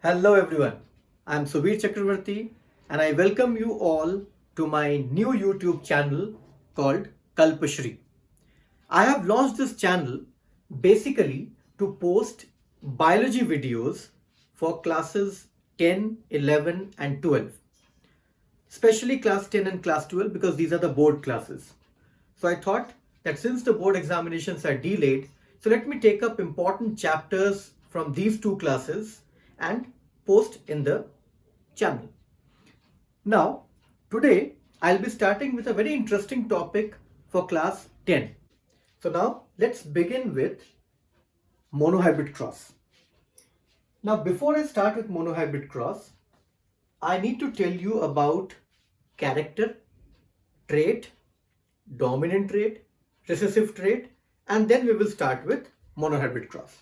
Hello everyone, I'm Subir Chakravarti and I welcome you all to my new YouTube channel called Kalpashri. I have launched this channel basically to post biology videos for classes 10, 11 and 12. Especially class 10 and class 12 because these are the board classes. So I thought that since the board examinations are delayed, so let me take up important chapters from these two classes and post in the channel. Now, today I'll be starting with a very interesting topic for class 10. So now let's begin with monohybrid cross. Now, before I start with monohybrid cross, I need to tell you about character, trait, dominant trait, recessive trait, and then we will start with monohybrid cross.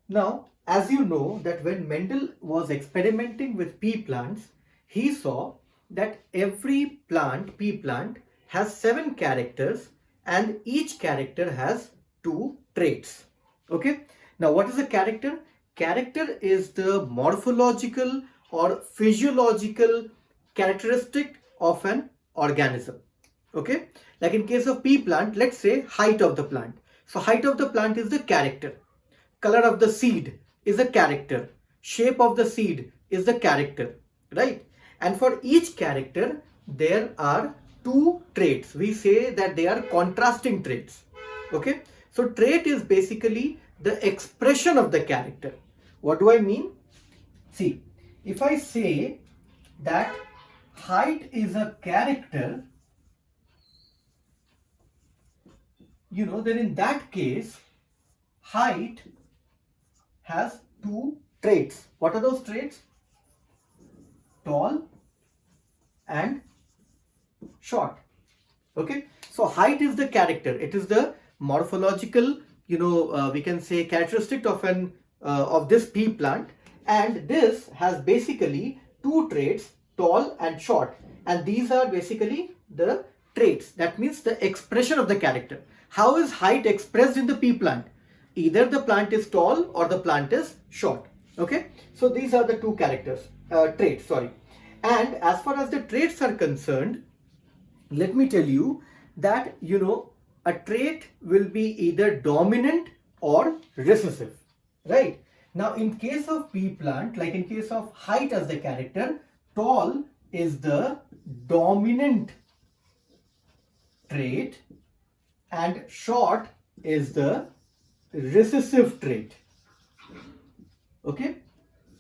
Now, as you know that when Mendel was experimenting with pea plants, he saw that every plant, pea plant, has 7 characters and each character has 2 traits. Okay. Now, what is a character? Character is the morphological or physiological characteristic of an organism. Okay. Like in case of pea plant, let's say height of the plant. So height of the plant is the character. Color of the seed is a character. Shape of the seed is the character, right? And for each character, there are 2 traits. We say that they are contrasting traits. Okay. So trait is basically the expression of the character. What do I mean? See, if I say that height is a character, then in that case, height has 2 traits. What are those traits? Tall and short. Okay. So height is the character. It is the morphological, we can say characteristic of this pea plant, and this has basically 2 traits, tall and short, and these are basically the traits. That means the expression of the character. How is height expressed in the pea plant? Either the plant is tall or the plant is short. Okay. So these are the 2 traits, sorry. And as far as the traits are concerned, let me tell you that, a trait will be either dominant or recessive, right? Now, in case of pea plant, like in case of height as the character, tall is the dominant trait and short is the recessive trait. Okay.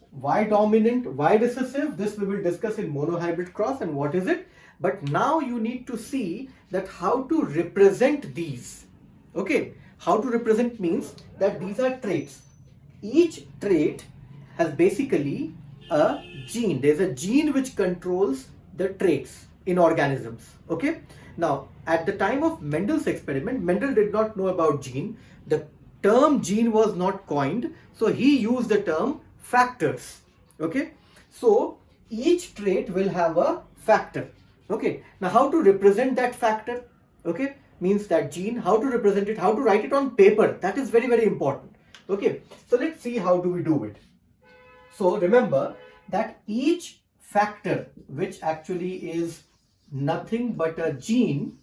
Why dominant? Why recessive? This we will discuss in monohybrid cross and what is it. But now you need to see that how to represent these. Okay. How to represent means that these are traits. Each trait has basically a gene. There is a gene which controls the traits in organisms. Okay. Now, at the time of Mendel's experiment, Mendel did not know about gene. The term gene was not coined, so he used the term factors. Okay. So each trait will have a factor. Okay. Now, how to represent that factor? Okay. Means that gene, how to represent it, how to write it on paper. That is very, very important. Okay. So let's see how do we do it. So remember that each factor, which actually is nothing but a gene,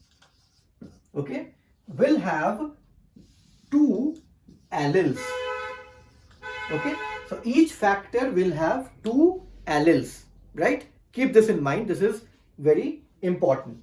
okay, will have 2 alleles. Okay. So each factor will have 2 alleles, right? Keep this in mind. This is very important.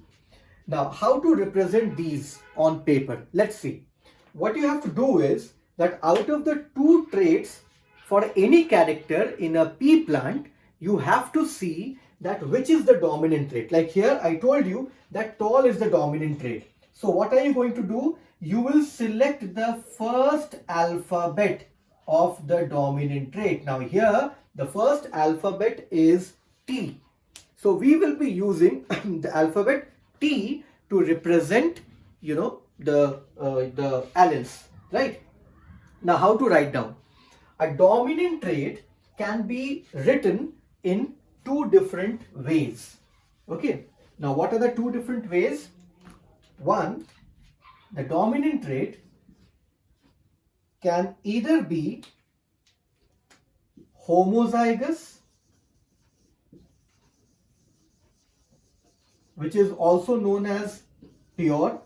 Now, how to represent these on paper? Let's see. What you have to do is that out of the 2 traits for any character in a pea plant, you have to see that which is the dominant trait. Like here, I told you that tall is the dominant trait. So what are you going to do? You will select the first alphabet of the dominant trait. Now here, the first alphabet is T. So we will be using the alphabet T to represent, the alleles, right? Now, how to write down? A dominant trait can be written in 2 different ways. Okay. Now, what are the 2 different ways? One, the dominant trait can either be homozygous, which is also known as pure,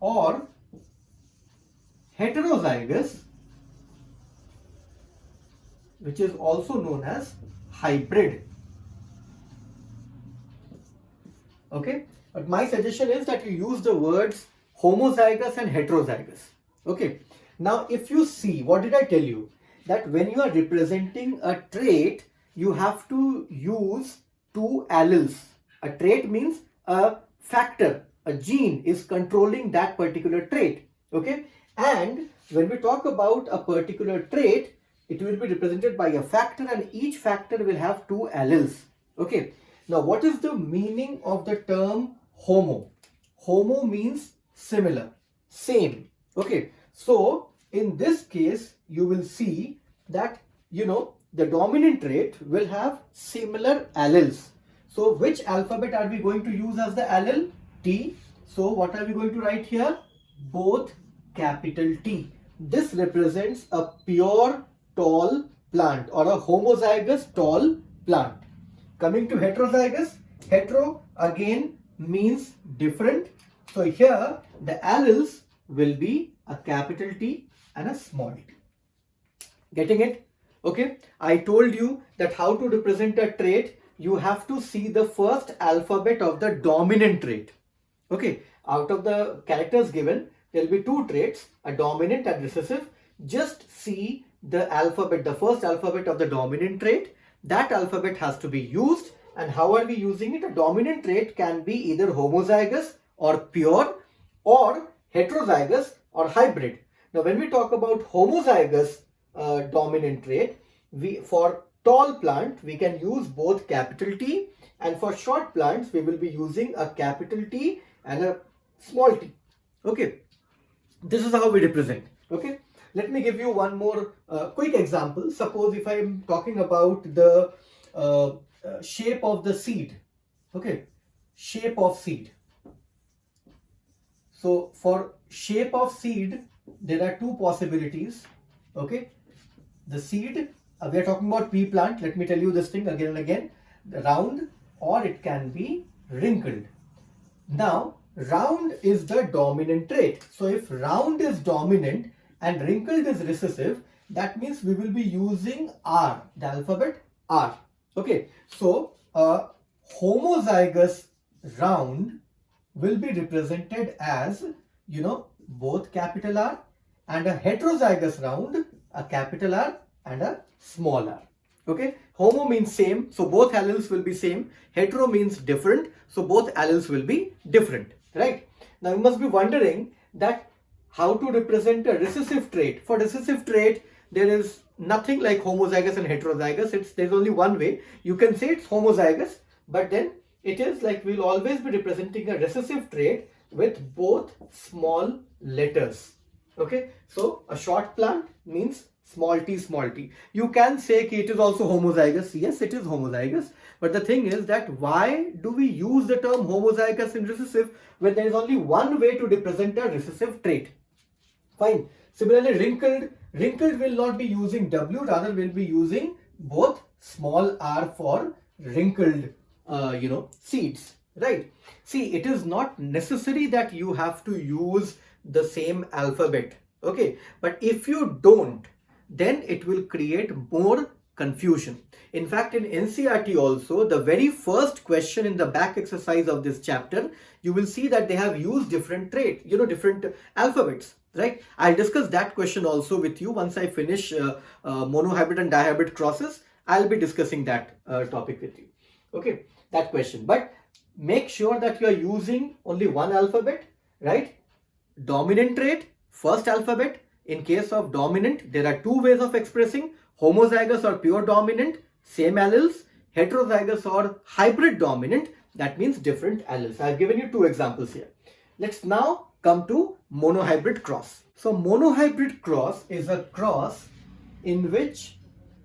or heterozygous, which is also known as hybrid. Okay, but my suggestion is that you use the words homozygous and heterozygous. Okay, now if you see, what did I tell you? That when you are representing a trait, you have to use two alleles. A trait means a factor, a gene is controlling that particular trait. Okay, and when we talk about a particular trait, it will be represented by a factor, and each factor will have two alleles. Okay, now what is the meaning of the term homo? Homo means similar, same. Okay, so in this case, you will see that, the dominant trait will have similar alleles. So which alphabet are we going to use as the allele? T. So what are we going to write here? Both capital T. This represents a pure tall plant or a homozygous tall plant. Coming to heterozygous, hetero again means different. So here the alleles will be a capital T and a small t. Getting it? Okay. I told you that how to represent a trait, you have to see the first alphabet of the dominant trait. Okay. Out of the characters given, there will be two traits, a dominant and recessive. Just see the alphabet, the first alphabet of the dominant trait. That alphabet has to be used. And how are we using it? A dominant trait can be either homozygous or pure, or heterozygous or hybrid. Now when we talk about homozygous dominant trait, for tall plant we can use both capital T, and for short plants we will be using a capital T and a small t. Okay, this is how we represent. Okay, let me give you one more quick example. Suppose if I am talking about the shape of the seed. Okay, shape of seed. So for shape of seed, there are two possibilities. Okay, the seed, we are talking about pea plant. Let me tell you this thing again and again. The round, or it can be wrinkled. Now, round is the dominant trait. So if round is dominant and wrinkled is recessive, that means we will be using R, the alphabet R. Okay, so homozygous round will be represented as, both capital R, and a heterozygous round, a capital R and a small r. Okay, homo means same, so both alleles will be same. Hetero means different, so both alleles will be different, right? Now you must be wondering that how to represent a recessive trait. For recessive trait, there is nothing like homozygous and heterozygous. There's only one way. You can say it's homozygous, but then it is like we'll always be representing a recessive trait with both small letters. Okay, so a short plant means small t, small t. You can say that it is also homozygous. Yes, it is homozygous. But the thing is that why do we use the term homozygous in recessive when there is only one way to represent a recessive trait? Fine. Similarly, wrinkled will not be using W, rather will be using both small r for wrinkled, seeds, right? See, it is not necessary that you have to use the same alphabet. Okay, but if you don't, then it will create more confusion. In fact, in NCERT also, the very first question in the back exercise of this chapter, you will see that they have used different different alphabets, right? I'll discuss that question also with you once I finish monohybrid and dihybrid crosses. I'll be discussing that topic with you. Okay, that question. But make sure that you are using only one alphabet, right? Dominant trait, first alphabet. In case of dominant, there are two ways of expressing: homozygous or pure dominant, same alleles; heterozygous or hybrid dominant, that means different alleles. I've given you two examples here. Let's now come to monohybrid cross. So monohybrid cross is a cross in which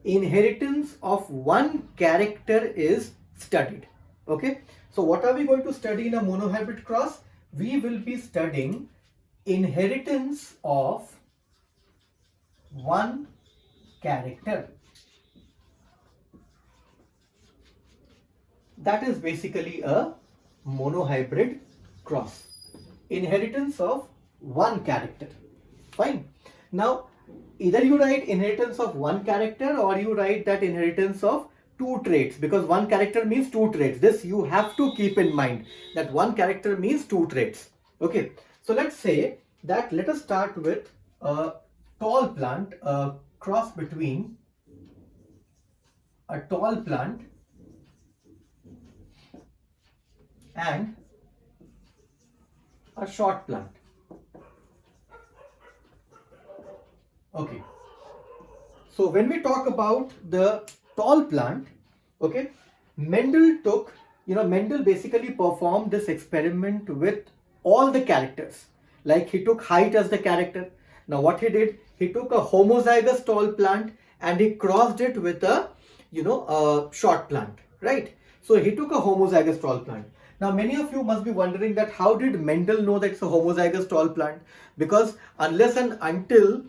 inheritance of one character is studied. Okay, so what are we going to study in a monohybrid cross? We will be studying inheritance of one character. that is basically a monohybrid cross. Inheritance of one character. Fine. Now, either you write inheritance of one character or you write that inheritance of two traits, because one character means two traits. This you have to keep in mind, that one character means two traits. Okay. So let's say that, let us start with a tall plant, a cross between a tall plant and a short plant. Okay. So when we talk about the tall plant, okay, Mendel basically performed this experiment with all the characters. Like, he took height as the character. Now what he did, he took a homozygous tall plant and he crossed it with a short plant, right? So he took a homozygous tall plant. Now many of you must be wondering that how did Mendel know that it's a homozygous tall plant? Because unless and until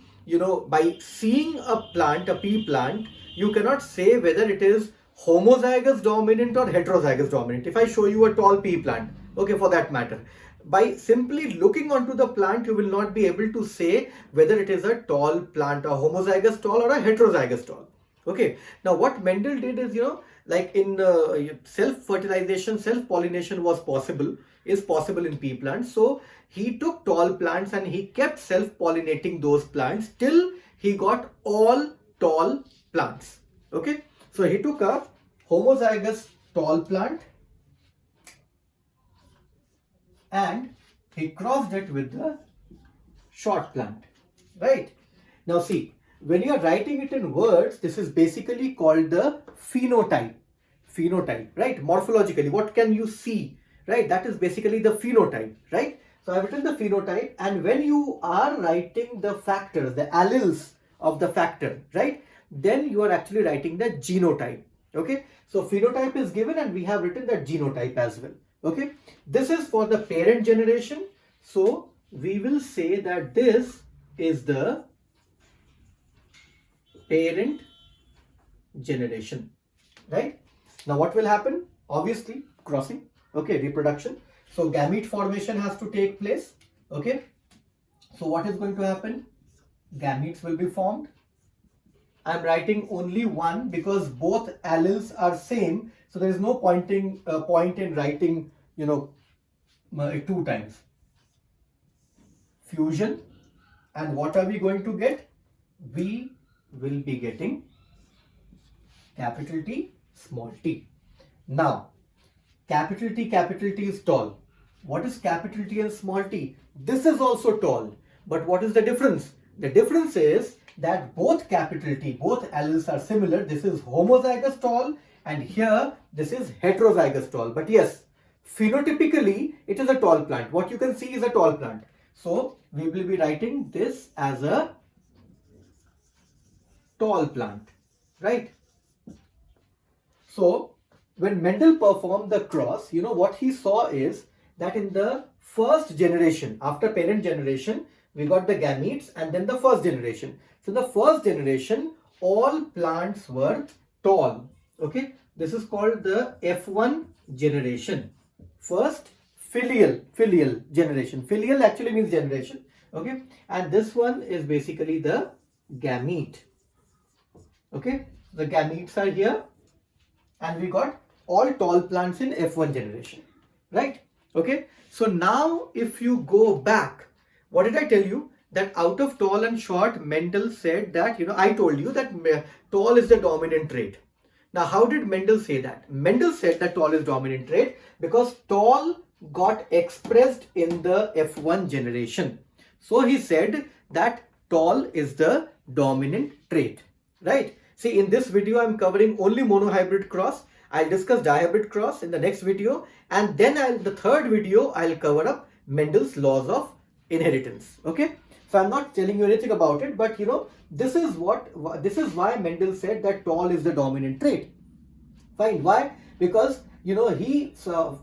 by seeing a plant, a pea plant, you cannot say whether it is homozygous dominant or heterozygous dominant. If I show you a tall pea plant, okay, for that matter, by simply looking onto the plant, you will not be able to say whether it is a tall plant, a homozygous tall or a heterozygous tall. Okay. Now what Mendel did is, like in self-fertilization, self-pollination is possible in pea plants. So he took tall plants and he kept self-pollinating those plants till he got all tall plants. Okay. So he took a homozygous tall plant and he crossed it with the short plant, right? Now see, when you are writing it in words, this is basically called the phenotype, right? Morphologically, what can you see, right? That is basically the phenotype, right? So I've written the phenotype, and when you are writing the factors, the alleles of the factor, right, then you are actually writing the genotype. Okay, so phenotype is given and we have written that genotype as well. Okay, this is for the parent generation. So we will say that this is the parent generation, right? Now what will happen? Obviously crossing, okay, reproduction. So gamete formation has to take place. Okay, so what is going to happen? Gametes will be formed. I'm writing only one because both alleles are same, so there is no point in writing two times. Fusion, and what are we going to get? We will be getting capital T, small t. Now capital T is tall. What is capital T and small t? This is also tall, but what is the difference? The difference is that both capital T, both alleles are similar. This is homozygous tall and here this is heterozygous tall. But yes, phenotypically it is a tall plant. What you can see is a tall plant. So we will be writing this as a tall plant, right? So when Mendel performed the cross, what he saw is that in the first generation, after parent generation, we got the gametes and then the first generation. So the first generation, all plants were tall. Okay, this is called the F1 generation. First filial generation. Filial actually means generation. Okay, and this one is basically the gamete. Okay, the gametes are here and we got all tall plants in F1 generation, right? Okay, so now if you go back, what did I tell you? That out of tall and short, Mendel said that, I told you that tall is the dominant trait. Now, how did Mendel say that? Mendel said that tall is dominant trait because tall got expressed in the F1 generation. So he said that tall is the dominant trait, right? See, in this video, I'm covering only monohybrid cross. I'll discuss dihybrid cross in the next video. And then the third video, I'll cover up Mendel's laws of inheritance. Okay. So I'm not telling you anything about it, but this is why Mendel said that tall is the dominant trait. Fine. Why? Because he saw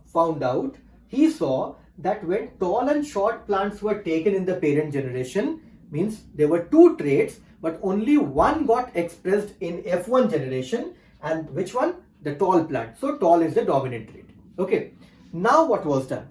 that when tall and short plants were taken in the parent generation, means there were two traits, but only one got expressed in F1 generation. And which one? the tall plant. So tall is the dominant trait. Okay. Now what was done?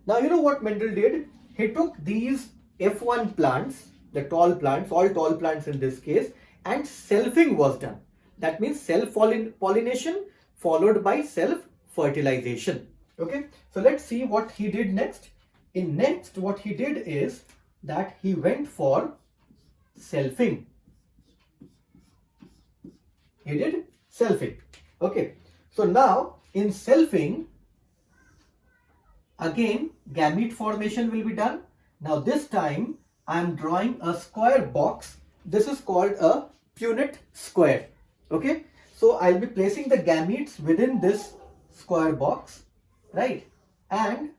Now you know what Mendel did? He took these F1 plants, the tall plants, all tall plants in this case, and selfing was done. That means self-pollination followed by self-fertilization. Okay. So let's see what he did next. In next, what he did is that he went for selfing. He did selfing. Okay. So now in selfing, again gamete formation will be done. Now this time I am drawing a square box. This is called a Punnett square. Okay. So I'll be placing the gametes within this square box, right? And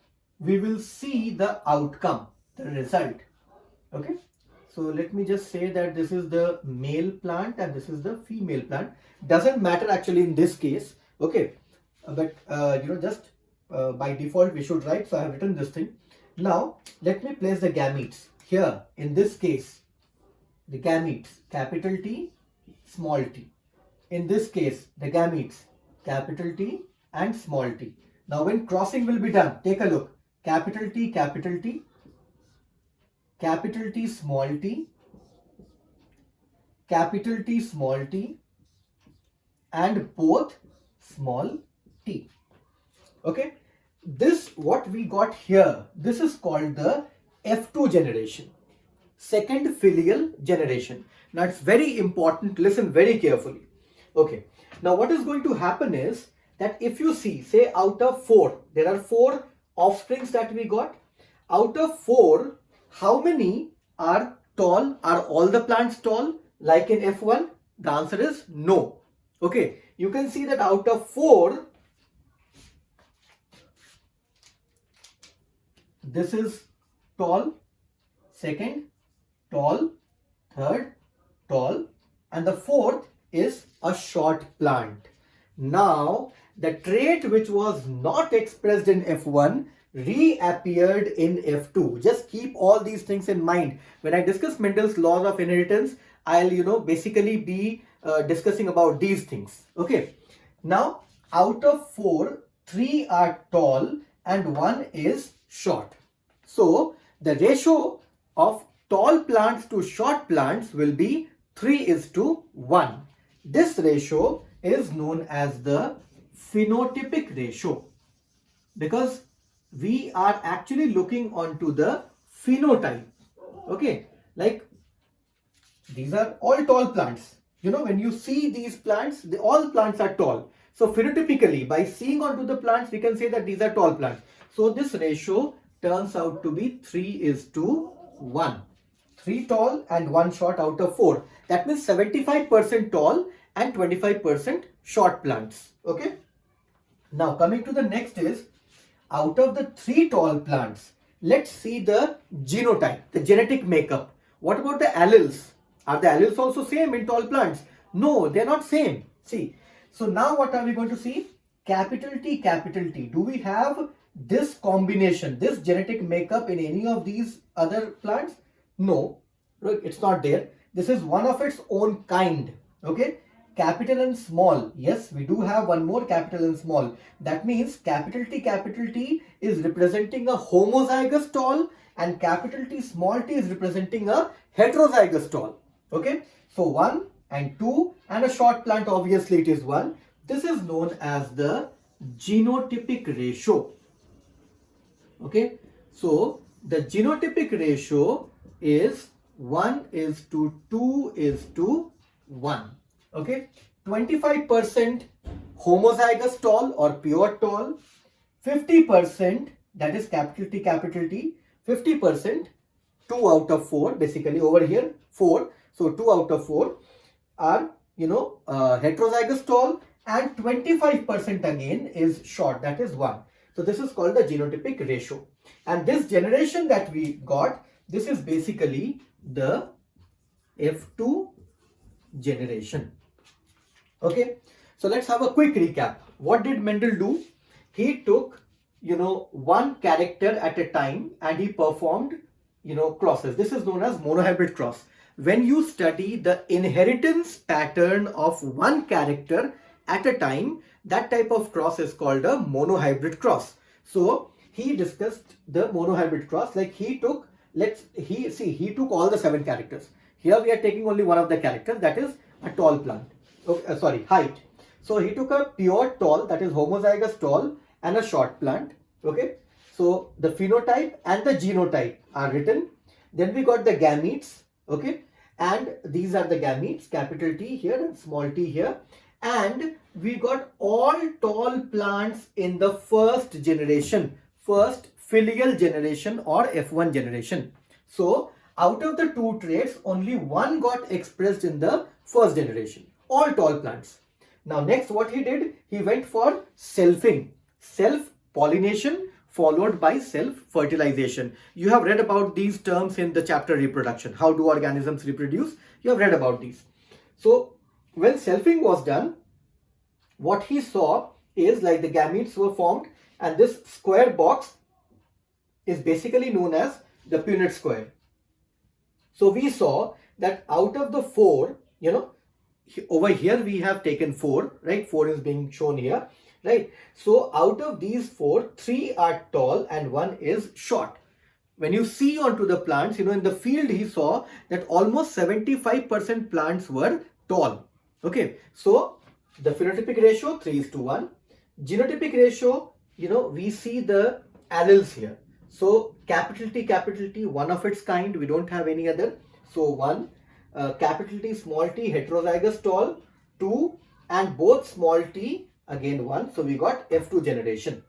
we will see the outcome, the result. Okay. So let me just say that this is the male plant and this is the female plant. Doesn't matter actually in this case. Okay. But just by default we should write. So I have written this thing. Now let me place the gametes here. In this case, the gametes, capital T, small t. In this case, the gametes, capital T and small t. Now when crossing will be done, take a look. Capital T, capital T, capital T, small t, capital T, small t, and both small t. Okay. This, what we got here, this is called the F2 generation, second filial generation. Now it's very important, listen very carefully. Okay. Now what is going to happen is that if you see, say out of 4, there are 4 offsprings that we got. Out of 4, how many are tall? Are all the plants tall like in F1? The answer is no. Okay. You can see that out of 4, this is tall, second, tall, third, tall, and the fourth is a short plant. Now, the trait which was not expressed in F1 reappeared in F2. Just keep all these things in mind. When I discuss Mendel's laws of inheritance, I'll, basically be discussing about these things. Okay. Now, out of 4, 3 are tall and 1 is short. So, the ratio of tall plants to short plants will be 3:1. This ratio is known as the phenotypic ratio because we are actually looking onto the phenotype. Okay, like these are all tall plants. When you see these plants, all plants are tall. So phenotypically, by seeing onto the plants, we can say that these are tall plants. So this ratio turns out to be 3:1. 3 tall and 1 short out of 4. That means 75% tall and 25% short plants. Okay. Now coming to the next is, out of the 3 tall plants, let's see the genotype, the genetic makeup. What about the alleles? Are the alleles also same in tall plants? No, they're not same. See. So now what are we going to see? Capital T, capital T. Do we have this combination, this genetic makeup in any of these other plants? No, it's not there. This is one of its own kind. Okay. Capital and small. Yes, we do have one more, capital and small. That means capital T is representing a homozygous tall and capital T, small t is representing a heterozygous tall. Okay. So 1 and 2 and a short plant, obviously it is 1. This is known as the genotypic ratio. Okay. So the genotypic ratio is 1:2:1. Okay. 25% homozygous tall or pure tall, 50%, that is capital T, 50%, 2 out of 4, basically over here 4. So 2 out of 4 are, heterozygous tall, and 25% again is short, that is 1. So this is called the genotypic ratio. And this generation that we got, this is basically the F2 generation. Okay. So let's have a quick recap. What did Mendel do? He took, one character at a time and he performed, crosses. This is known as monohybrid cross. When you study the inheritance pattern of one character, at a time, that type of cross is called a monohybrid cross. So he discussed the monohybrid cross, like he took, he took all the 7 characters. Here we are taking only one of the characters, that is a tall plant. Okay, height. So he took a pure tall, that is homozygous tall, and a short plant. Okay, so the phenotype and the genotype are written. Then we got the gametes. Okay, and these are the gametes, capital T here and small t here. And we got all tall plants in the first generation, first filial generation or F1 generation. So out of the 2 traits, only one got expressed in the first generation, all tall plants. Now next what he did, he went for selfing, self-pollination followed by self-fertilization. You have read about these terms in the chapter reproduction. How do organisms reproduce? You have read about these. So when selfing was done, what he saw is like the gametes were formed, and this square box is basically known as the Punnett square. So we saw that out of the 4, over here we have taken 4, right? 4 is being shown here, right? So out of these 4, 3 are tall and 1 is short. When you see onto the plants, in the field he saw that almost 75% plants were tall. Okay, so the phenotypic ratio 3:1. Genotypic ratio, we see the alleles here. So capital T, one of its kind, we don't have any other. So 1, capital T, small t, heterozygous tall, 2, and both small t, again 1. So we got F2 generation.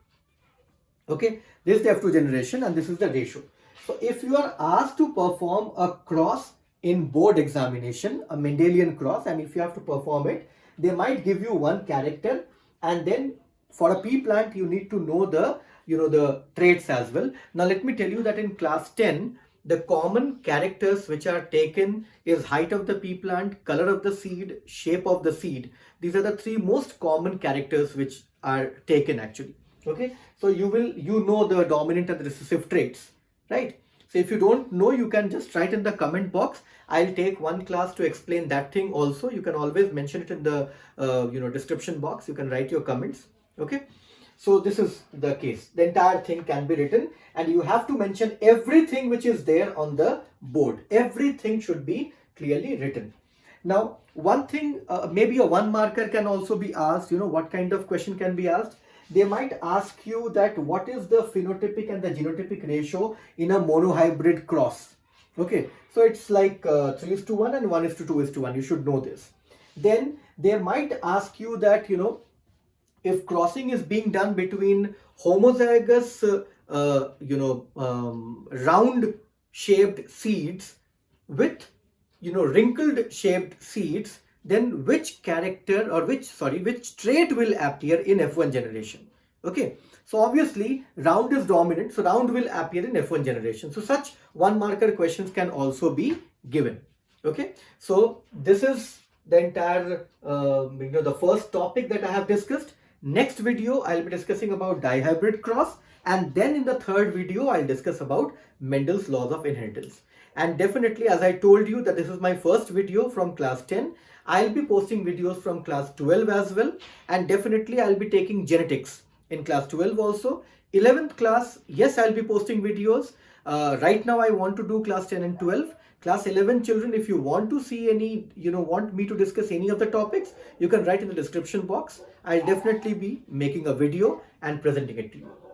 Okay, this is the F2 generation and this is the ratio. So if you are asked to perform a cross in board examination, a Mendelian cross, and if you have to perform it, they might give you one character, and then for a pea plant you need to know the the traits as well. Now let me tell you that in class 10, the common characters which are taken is height of the pea plant, color of the seed, shape of the seed. These are the 3 most common characters which are taken actually. Okay, so you know the dominant and the recessive traits, right? So if you don't know, you can just write in the comment box. I'll take one class to explain that thing also. You can always mention it in the description box. You can write your comments. Okay, so this is the case. The entire thing can be written, and you have to mention everything which is there on the board. Everything should be clearly written. Now one thing, maybe a 1 marker can also be asked. What kind of question can be asked? They might ask you that what is the phenotypic and the genotypic ratio in a monohybrid cross. Okay, so it's like 3:1 and 1:2:1. You should know this. Then they might ask you that if crossing is being done between homozygous round shaped seeds with wrinkled shaped seeds, then which character or which trait will appear in F1 generation. Okay, so obviously round is dominant, so round will appear in F1 generation. So such 1 marker questions can also be given. Okay, so this is the entire the first topic that I have discussed. Next video I'll be discussing about dihybrid cross, and then in the third video I'll discuss about Mendel's laws of inheritance. And definitely, as I told you that this is my first video from class 10, I'll be posting videos from class 12 as well, and definitely I'll be taking genetics in class 12 also. 11th class, yes, I'll be posting videos. Right now I want to do class 10 and 12. Class 11 children, if you want to see any, want me to discuss any of the topics, you can write in the description box. I'll definitely be making a video and presenting it to you.